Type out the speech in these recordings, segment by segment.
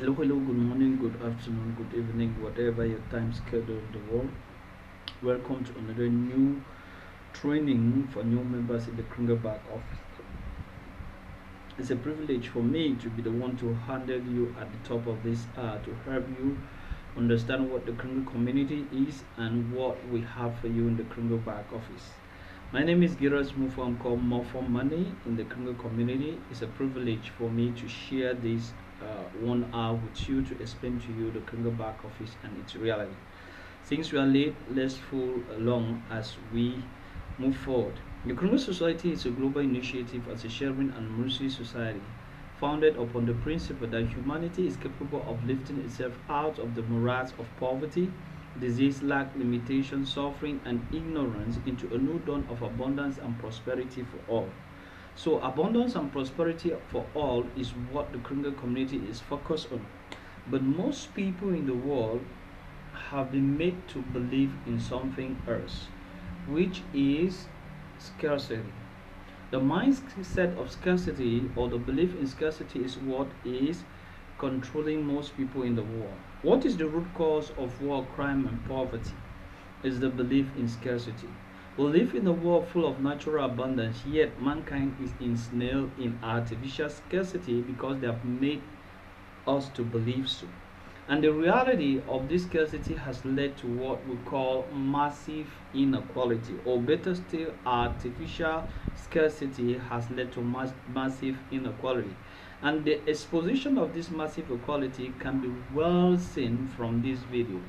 Hello, good morning, good afternoon, good evening, whatever your time schedule in the world. Welcome to another new training for new members in the Kringelback office. It's a privilege for me to be the one to handle you at the top of this to help you understand what the Kringle community is and what we have for you in the Kringelback office. My name is Giras Mufo. I'm called More for Money in the Kringle community. It's a privilege for me to share this 1 hour with you to explain to you the Kringle back office and its reality. Since we are late, let's follow along as we move forward. The Kringle Society is a global initiative as a sharing and mercy society founded upon the principle that humanity is capable of lifting itself out of the morass of poverty, disease, lack, limitation, suffering, and ignorance into a new dawn of abundance and prosperity for all. So abundance and prosperity for all is what the Kringle community is focused on. But most people in the world have been made to believe in something else, which is scarcity. The mindset of scarcity or the belief in scarcity is what is controlling most people in the world. What is the root cause of war, crime, and poverty? Is the belief in scarcity. We live in a world full of natural abundance, yet mankind is ensnared in artificial scarcity because they have made us to believe so. And the reality of this scarcity has led to what we call massive inequality, or better still, artificial scarcity has led to massive inequality. And the exposition of this massive equality can be well seen from this video.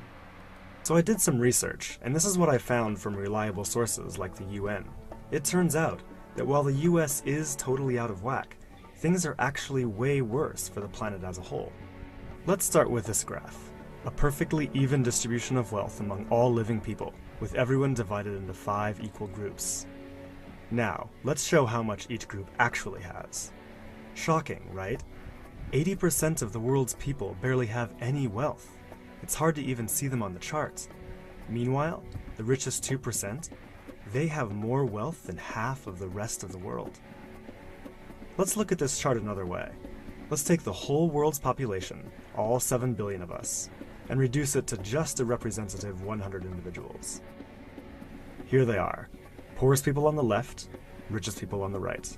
So I did some research, and this is what I found from reliable sources like the UN. It turns out that while the US is totally out of whack, things are actually way worse for the planet as a whole. Let's start with this graph. A perfectly even distribution of wealth among all living people, with everyone divided into 5 equal groups. Now, let's show how much each group actually has. Shocking, right? 80% of the world's people barely have any wealth. It's hard to even see them on the charts. Meanwhile, the richest 2%, they have more wealth than half of the rest of the world. Let's look at this chart another way. Let's take the whole world's population, all 7 billion of us, and reduce it to just a representative 100 individuals. Here they are, poorest people on the left, richest people on the right.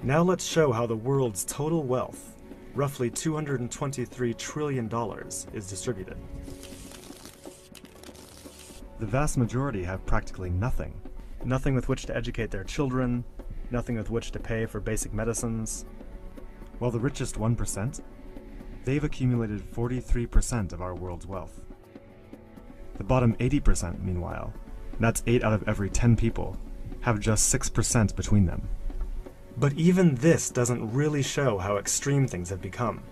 Now let's show how the world's total wealth, roughly $223 trillion, is distributed. The vast majority have practically nothing. Nothing with which to educate their children, nothing with which to pay for basic medicines. While the richest 1%, they've accumulated 43% of our world's wealth. The bottom 80%, meanwhile, that's 8 out of every 10 people, have just 6% between them. But even this doesn't really show how extreme things have become.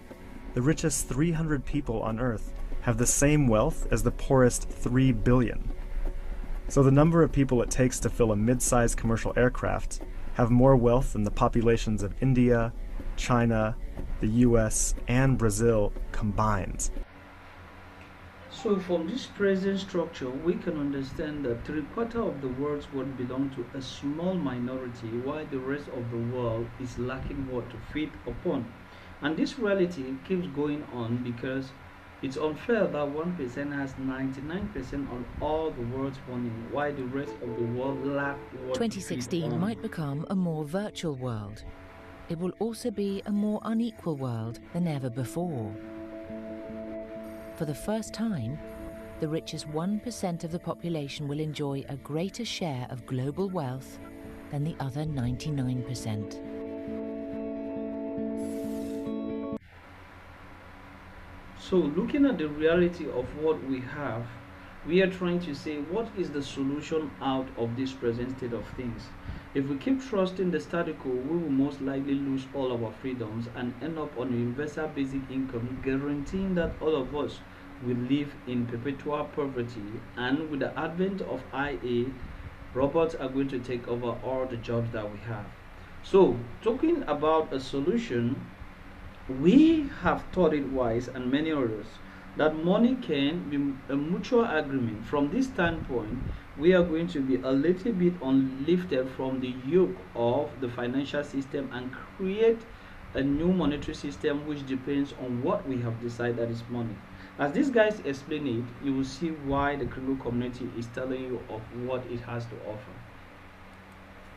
The richest 300 people on Earth have the same wealth as the poorest 3 billion. So the number of people it takes to fill a mid-sized commercial aircraft have more wealth than the populations of India, China, the US, and Brazil combined. So from this present structure, we can understand that 3/4 of the world's wealth belong to a small minority, while the rest of the world is lacking what to feed upon. And this reality keeps going on because it's unfair that 1% has 99% on all the world's money, while the rest of the world lack what to feed 2016 on. might become a more virtual world. It will also be a more unequal world than ever before. For the first time, the richest 1% of the population will enjoy a greater share of global wealth than the other 99%. So looking at the reality of what we have, we are trying to say what is the solution out of this present state of things. If we keep trusting the status quo, we will most likely lose all our freedoms and end up on universal basic income, guaranteeing that all of us will live in perpetual poverty. And with the advent of IA, robots are going to take over all the jobs that we have. So talking about a solution, we have thought it wise, and many others, that money can be a mutual agreement. From this standpoint, we are going to be a little bit unlifted from the yoke of the financial system and create a new monetary system which depends on what we have decided is money. As these guys explain it, you will see why the crypto community is telling you of what it has to offer.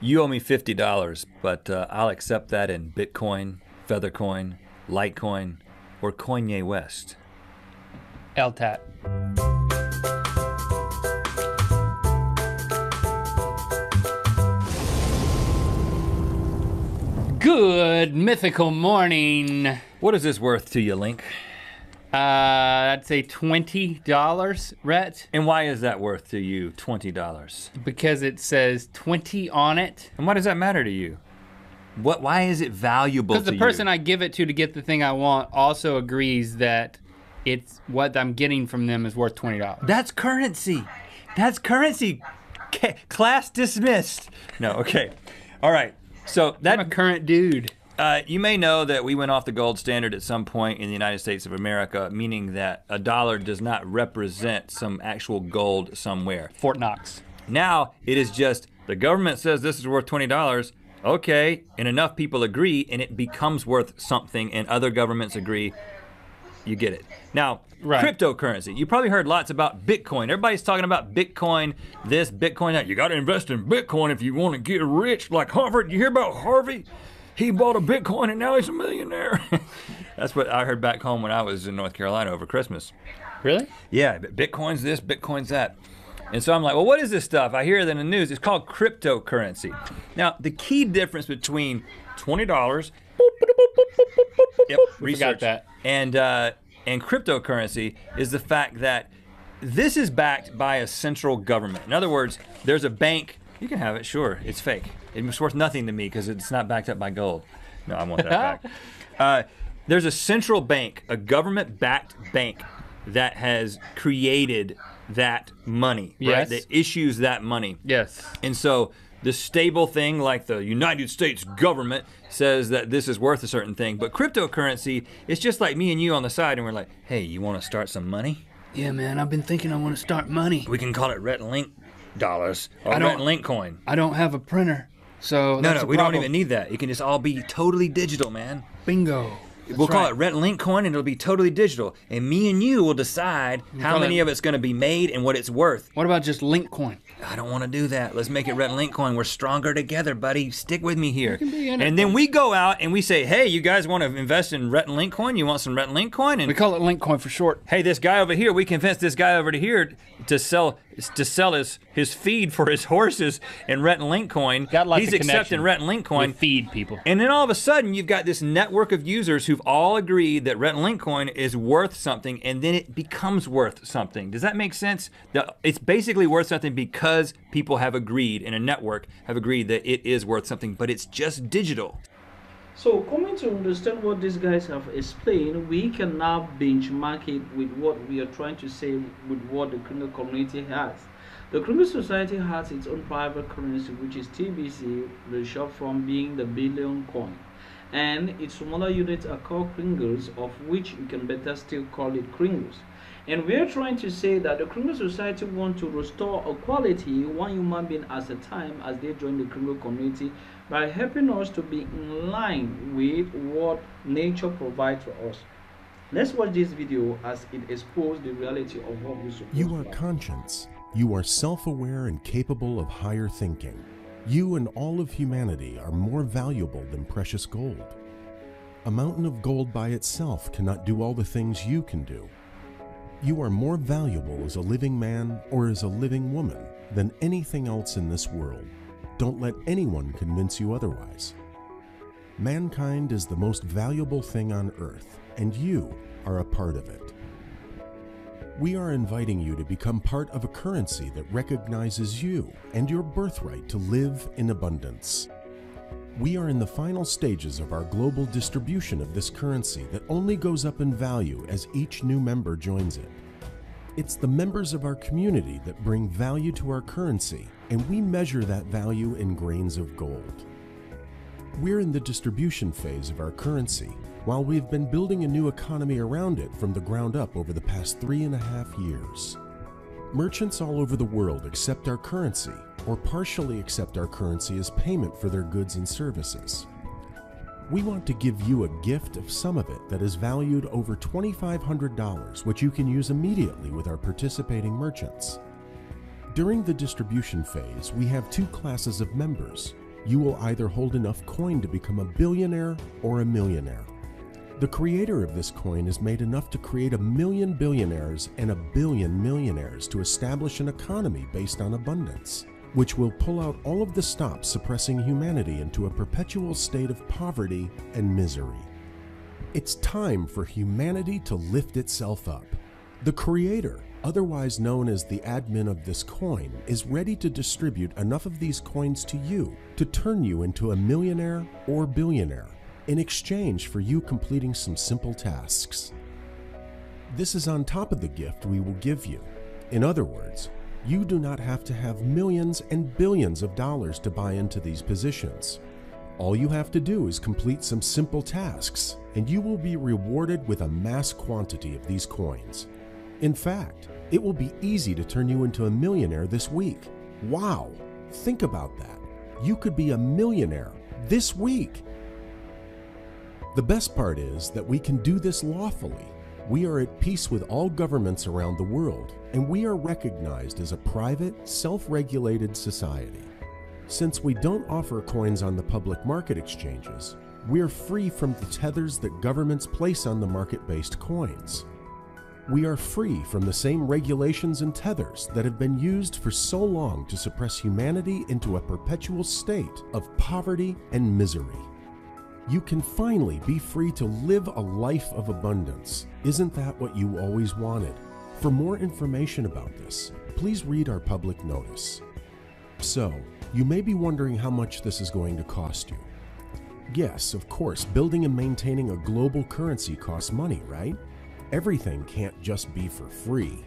You owe me $50, but I'll accept that in Bitcoin, Feathercoin, Litecoin, or Kanye West. LTAT. Good mythical morning. What is this worth to you, Link? I'd say $20, Rhett. And why is that worth to you, $20? Because it says 20 on it. And why does that matter to you? Why is it valuable to you? Because the person I give it to get the thing I want also agrees that it's what I'm getting from them is worth $20. That's currency. That's currency. Class dismissed. No, okay. All right. So I'm a current dude. You may know that we went off the gold standard at some point in the United States of America, meaning that a dollar does not represent some actual gold somewhere. Fort Knox. Now it is just the government says this is worth $20. Okay, and enough people agree, and it becomes worth something, and other governments agree. You get it. Now, cryptocurrency. You probably heard lots about Bitcoin. Everybody's talking about Bitcoin this, Bitcoin that. You got to invest in Bitcoin if you want to get rich. Like Harvard, you hear about Harvey? He bought a Bitcoin and now he's a millionaire. That's what I heard back home when I was in North Carolina over Christmas. Really? Yeah, Bitcoin's this, Bitcoin's that. And so I'm like, well, what is this stuff? I hear it in the news. It's called cryptocurrency. Now, the key difference between $20, yep, research that. And cryptocurrency is the fact that this is backed by a central government. In other words, there's a bank. You can have it, sure. It's fake. It's worth nothing to me because it's not backed up by gold. No, I want that back. There's a central bank, a government-backed bank that has created that money, right? Yes. That issues that money. Yes. And so the stable thing, like the United States government, says that this is worth a certain thing. But cryptocurrency, it's just like me and you on the side, and we're like, hey, you want to start some money? Yeah, man, I've been thinking I want to start money. We can call it Rhett and Link dollars or Rhett and Link coin. I don't have a printer, so No, we don't even need that. It can just all be totally digital, man. Bingo. We'll call it Rhett and Link coin, and it'll be totally digital. And me and you will decide how many of it's going to be made and what it's worth. What about just Link coin? I don't want to do that. Let's make it Rhett and Link coin. We're stronger together, buddy. Stick with me here. You can be in it. And then we go out and we say, hey, you guys want to invest in Rhett and Link coin? You want some Rhett and Link coin? And We call it Link coin for short. hey, this guy over here, we convinced this guy over to here to sell his feed for his horses in Rhett and Link coin. Got lots He's of accepting connection Rhett and Link coin. with feed people. And then all of a sudden, you've got this network of users who've all agreed that Rhett and Link coin is worth something, and then it becomes worth something. Does that make sense? It's basically worth something because people have agreed, in a network, have agreed that it is worth something, but it's just digital. So, coming to understand what these guys have explained, we can now benchmark it with what we are trying to say with what the criminal community has. The criminal society has its own private currency, which is TBC, the short form being the billion coin. And its smaller units are called kringles, of which you can better still call it kringles. And we are trying to say that the criminal society want to restore equality, one human being at a time, as they join the criminal community, by helping us to be in line with what nature provides for us. Let's watch this video as it exposes the reality of what we're supposed to You are do. conscious. You are self-aware and capable of higher thinking. You and all of humanity are more valuable than precious gold. A mountain of gold by itself cannot do all the things you can do. You are more valuable as a living man or as a living woman than anything else in this world. Don't let anyone convince you otherwise. Mankind is the most valuable thing on earth, and you are a part of it. We are inviting you to become part of a currency that recognizes you and your birthright to live in abundance. We are in the final stages of our global distribution of this currency that only goes up in value as each new member joins it. It's the members of our community that bring value to our currency, and we measure that value in grains of gold. We're in the distribution phase of our currency, while we've been building a new economy around it from the ground up over the past 3.5 years. Merchants all over the world accept our currency, or partially accept our currency as payment for their goods and services. we want to give you a gift of some of it that is valued over $2,500, which you can use immediately with our participating merchants. During the distribution phase, we have two classes of members. You will either hold enough coin to become a billionaire or a millionaire. The creator of this coin has made enough to create 1 million billionaires and 1 billion millionaires to establish an economy based on abundance, which will pull out all of the stops suppressing humanity into a perpetual state of poverty and misery. It's time for humanity to lift itself up. The creator, otherwise known as the admin of this coin, is ready to distribute enough of these coins to you to turn you into a millionaire or billionaire in exchange for you completing some simple tasks. This is on top of the gift we will give you. In other words, you do not have to have millions and billions of dollars to buy into these positions. All you have to do is complete some simple tasks, and you will be rewarded with a mass quantity of these coins. In fact, it will be easy to turn you into a millionaire this week. Wow! Think about that. You could be a millionaire this week. The best part is that we can do this lawfully. We are at peace with all governments around the world, and we are recognized as a private, self-regulated society. Since we don't offer coins on the public market exchanges, we're free from the tethers that governments place on the market-based coins. We are free from the same regulations and tethers that have been used for so long to suppress humanity into a perpetual state of poverty and misery. You can finally be free to live a life of abundance. Isn't that what you always wanted? For more information about this, please read our public notice. So, you may be wondering how much this is going to cost you. Yes, of course, building and maintaining a global currency costs money, right? Everything can't just be for free.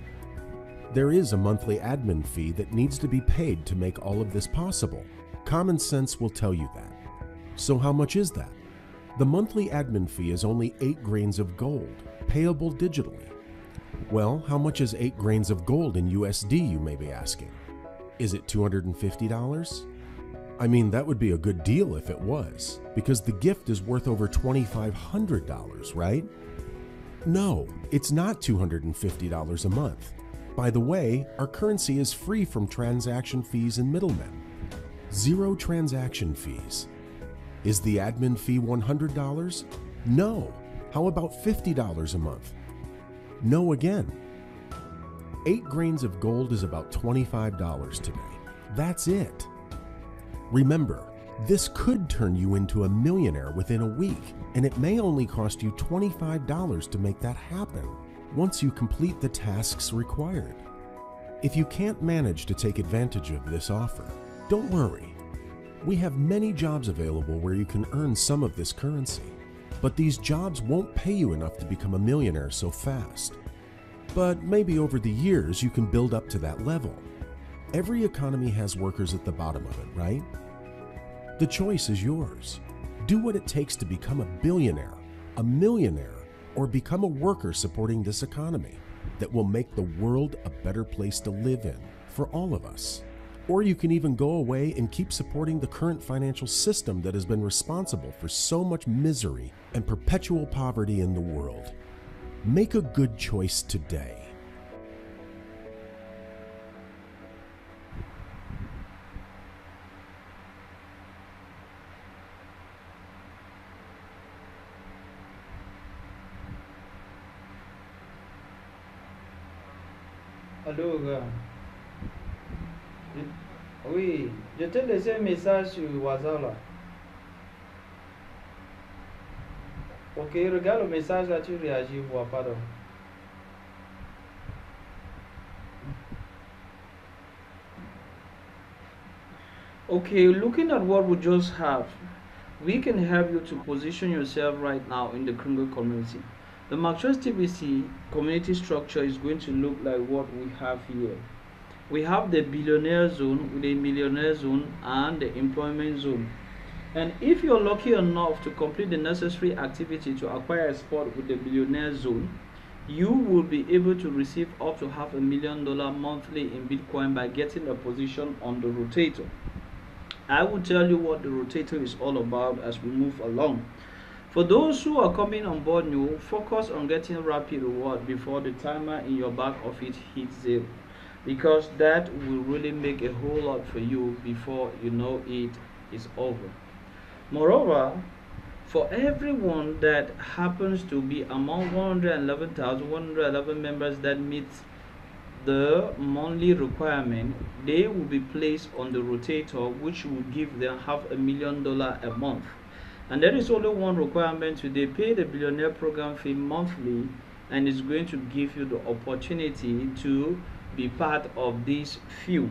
There is a monthly admin fee that needs to be paid to make all of this possible. Common sense will tell you that. So how much is that? The monthly admin fee is only 8 grains of gold, payable digitally. Well, how much is 8 grains of gold in USD, you may be asking? Is it $250? I mean, that would be a good deal if it was, because the gift is worth over $2,500, right? No, it's not $250 a month. By the way, our currency is free from transaction fees and middlemen. 0 transaction fees. Is the admin fee $100? No. How about $50 a month? No again. 8 grains of gold is about $25 today. That's it. Remember, this could turn you into a millionaire within a week, and it may only cost you $25 to make that happen once you complete the tasks required. If you can't manage to take advantage of this offer, don't worry. We have many jobs available where you can earn some of this currency, but these jobs won't pay you enough to become a millionaire so fast. But maybe over the years you can build up to that level. Every economy has workers at the bottom of it, right? The choice is yours. Do what it takes to become a billionaire, a millionaire, or become a worker supporting this economy that will make the world a better place to live in for all of us. Or you can even go away and keep supporting the current financial system that has been responsible for so much misery and perpetual poverty in the world. Make a good choice today. Allô, gars. Oui, je t'ai laissé un message sur WhatsApp là. Ok, regarde le message là, tu réagis, vois, pardon. Okay, looking at what we just have, we can help you to position yourself right now in the Kringle community. The Marxist TVC community structure is going to look like what we have here. We have the billionaire zone with a millionaire zone and the employment zone. And if you're lucky enough to complete the necessary activity to acquire a spot with the billionaire zone, you will be able to receive up to $500,000 monthly in Bitcoin by getting a position on the rotator. I will tell you what the rotator is all about as we move along. For those who are coming on board new, focus on getting rapid reward before the timer in your back office hits 0, because that will really make a whole lot for you before you know it is over. Moreover, for everyone that happens to be among 111,111 members that meet the monthly requirement, they will be placed on the rotator, which will give them $500,000 a month. And there is only one requirement today: pay the billionaire program fee monthly, and it's going to give you the opportunity to be part of this few.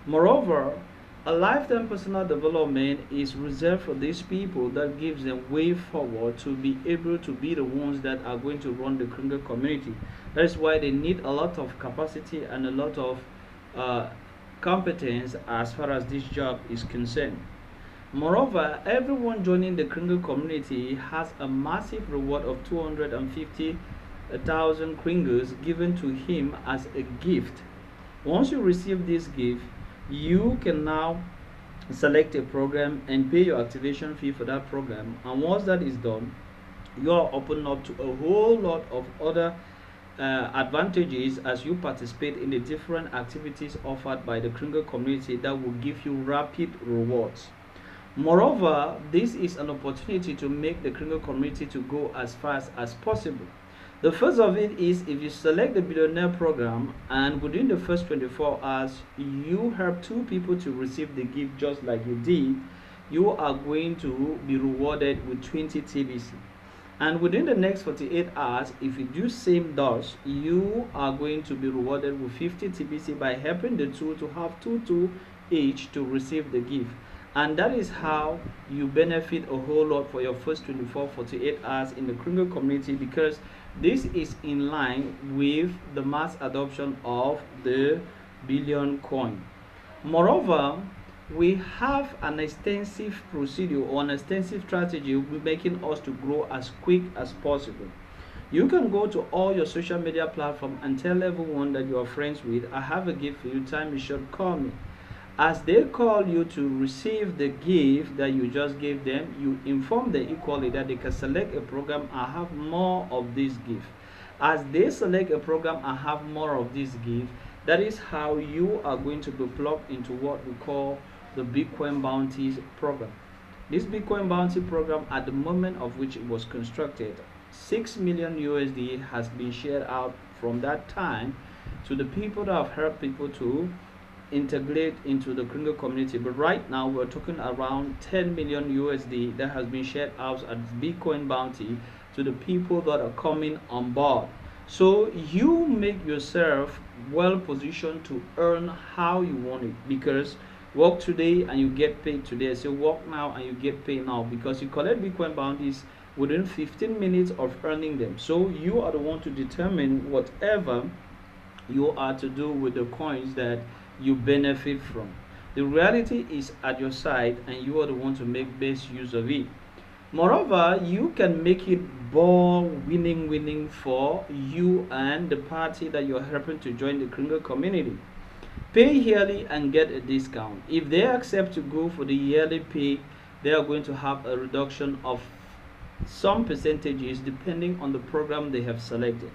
Moreover, a lifetime personal development is reserved for these people that gives them way forward to be able to be the ones that are going to run the Kruger community. That's why they need a lot of capacity and a lot of competence as far as this job is concerned. Moreover, everyone joining the Kruger community has a massive reward of 250,000 Kringers given to him as a gift. Once you receive this gift, you can now select a program and pay your activation fee for that program. And once that is done, you are open up to a whole lot of other advantages as you participate in the different activities offered by the Kruger community that will give you rapid rewards. Moreover, this is an opportunity to make the Kruger community to go as fast as possible. The first of it is, if you select the billionaire program and within the first 24 hours you help 2 people to receive the gift just like you did, you are going to be rewarded with 20 TBC. And within the next 48 hours, if you do same thus, you are going to be rewarded with 50 TBC by helping the 2 to have 2 each to receive the gift. And that is how you benefit a whole lot for your first 48 hours in the Kruger community, because this is in line with the mass adoption of the billion coin. Moreover, we have an extensive procedure or an extensive strategy making us to grow as quick as possible. You can go to all your social media platforms and tell everyone that you are friends with, I have a gift for you, time is short, call me. As they call you to receive the gift that you just gave them, you inform them equally that they can select a program and have more of this gift. As they select a program and have more of this gift, that is how you are going to be plugged into what we call the Bitcoin Bounties program. This Bitcoin Bounty program, at the moment of which it was constructed, 6 million USD has been shared out from that time to the people that have helped people to integrate into the Kruger community. But right now we're talking around 10 million USD that has been shared out as Bitcoin Bounty to the people that are coming on board. So you make yourself well positioned to earn how you want it, because work today and you get paid today. So work now and you get paid now, because you collect Bitcoin bounties within 15 minutes of earning them. So you are the one to determine whatever you are to do with the coins that you benefit from. The reality is at your side and you are the one to make best use of it. Moreover, you can make it ball winning for you and the party that you're helping to join the Kruger community. Pay yearly and get a discount. If they accept to go for the yearly pay, they are going to have a reduction of some percentages depending on the program they have selected.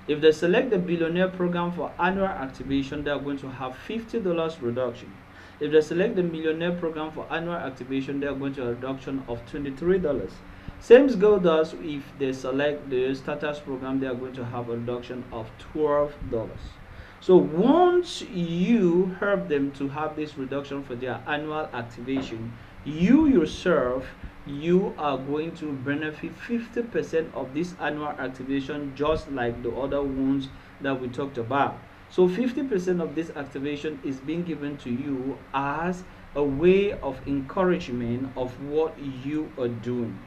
If they select the billionaire program for annual activation, they are going to have $50 reduction. If they select the millionaire program for annual activation, they are going to have a reduction of $23. Same goes if they select the starters program, they are going to have a reduction of $12. So once you help them to have this reduction for their annual activation, you yourself, you are going to benefit 50% of this annual activation, just like the other ones that we talked about. So 50% of this activation is being given to you as a way of encouragement of what you are doing.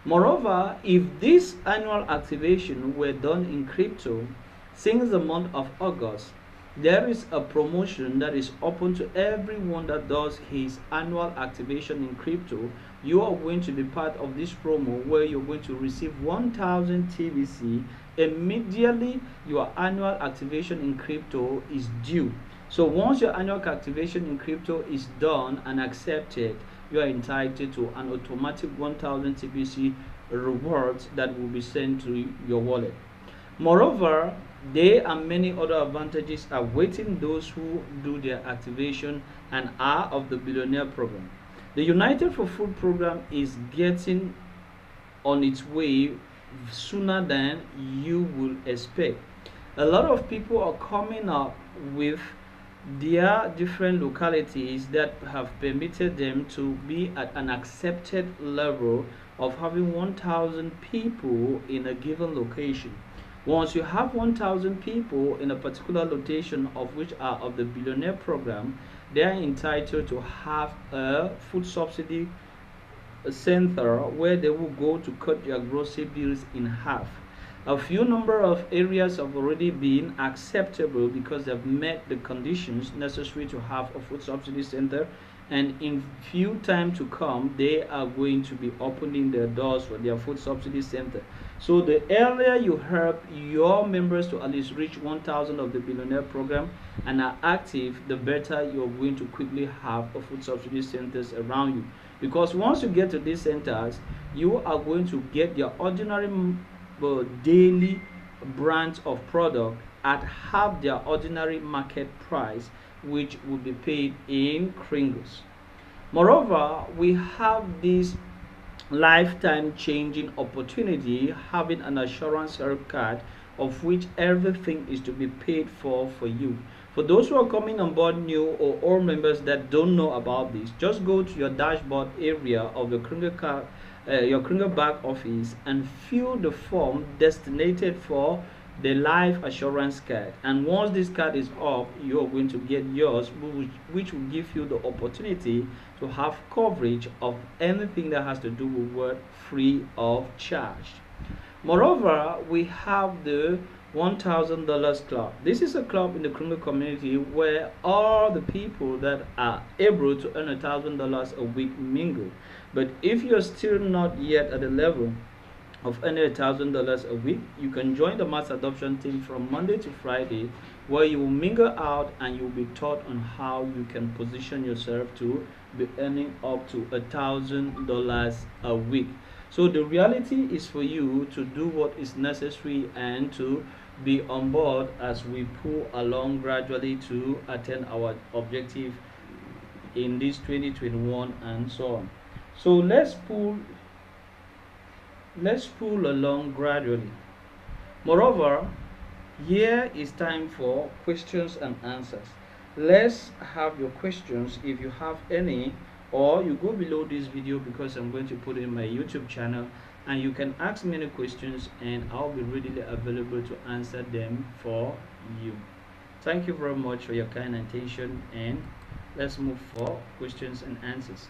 Moreover, if this annual activation were done in crypto, since the month of August, there is a promotion that is open to everyone that does his annual activation in crypto. You are going to be part of this promo where you're going to receive 1,000 TBC immediately your annual activation in crypto is due. So once your annual activation in crypto is done and accepted, you are entitled to an automatic 1,000 TBC rewards that will be sent to your wallet. Moreover, there are many other advantages awaiting those who do their activation and are of the billionaire program. The United for Food program is getting on its way sooner than you will expect. A lot of people are coming up with their different localities that have permitted them to be at an accepted level of having 1,000 people in a given location. Once you have 1,000 people in a particular location of which are of the billionaire program, they are entitled to have a food subsidy center where they will go to cut their grocery bills in half. A few number of areas have already been acceptable because they've met the conditions necessary to have a food subsidy center, and in few time to come they are going to be opening their doors for their food subsidy center. So the earlier you help your members to at least reach 1,000 of the billionaire program and are active, the better you're going to quickly have a food subsidy centers around you, because once you get to these centers, you are going to get your ordinary daily brands of product at half their ordinary market price, which will be paid in kringles. Moreover, we have this lifetime changing opportunity, having an assurance health card of which everything is to be paid for you. For those who are coming on board new or old members that don't know about this, just go to your dashboard area of your Kringer back office and fill the form designated for the life assurance card, and once this card is up, you are going to get yours, which will give you the opportunity to have coverage of anything that has to do with work free of charge. Moreover, we have the $1,000 club. This is a club in the criminal community where all the people that are able to earn $1,000 a week mingle. But if you're still not yet at the level of earning $1,000 a week, you can join the mass adoption team from Monday to Friday, where you will mingle out and you'll be taught on how you can position yourself to be earning up to $1,000 a week. So the reality is for you to do what is necessary and to be on board as we pull along gradually to attain our objective in this 2021 and so on. So let's pull along gradually. Moreover, here is time for questions and answers. Let's have your questions if you have any, or you go below this video because I'm going to put it in my YouTube channel, and you can ask me any questions and I'll be readily available to answer them for you. Thank you very much for your kind attention, and let's move for questions and answers.